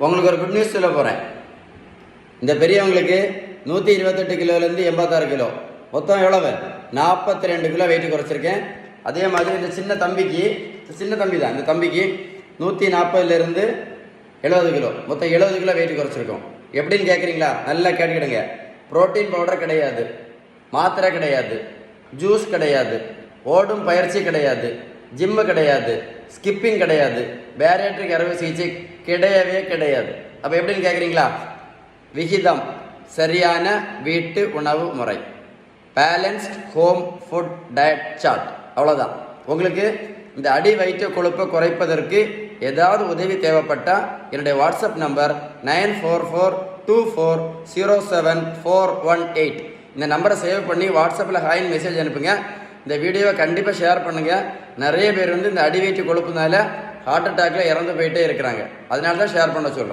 உங்களுக்கு ஒரு good news சொல்ல போகிறேன். இந்த பெரியவங்களுக்கு 128 கிலோலேருந்து 86 கிலோ, மொத்தம் எவ்வளவு? 42 கிலோ வெயிட் குறைச்சிருக்கேன். அதே மாதிரி இந்த சின்ன தம்பி தான், இந்த தம்பிக்கு 140லேருந்து 70 கிலோ, மொத்தம் 70 கிலோ வெயிட் குறைச்சிருக்கோம். எப்படின்னு கேட்குறீங்களா? நல்லா கேட்டுக்கிடுங்க. புரோட்டீன் பவுடர் கிடையாது, மாத்திரை கிடையாது, ஜூஸ் கிடையாது, ஓடும் பயிற்சி கிடையாது, ஜிம்மு கிடையாது, ஸ்கிப்பிங் கிடையாது, பேரியாட்ரிக் அறுவை சிகிச்சை கிடையவே கிடையாது. அப்போ எப்படின்னு கேட்குறீங்களா? விகிதம், சரியான வீட்டு உணவு முறை, balanced home food diet chart, அவ்வளோதான். உங்களுக்கு இந்த அடி வயிற்று கொழுப்பை குறைப்பதற்கு ஏதாவது உதவி தேவைப்பட்டால் என்னுடைய வாட்ஸ்அப் நம்பர் 9442407418. இந்த நம்பரை சேவ் பண்ணி வாட்ஸ்அப்பில் ஹாய்னு மெசேஜ் அனுப்புங்க. இந்த வீடியோவை கண்டிப்பாக ஷேர் பண்ணுங்கள். நிறைய பேர் இந்த அடி வயிற்று கொழுப்புனால ஹார்ட் அட்டாக்ல இறந்து போயிட்டே இருக்கிறாங்க. அதனால தான் ஷேர் பண்ண சொல்கிறேன்.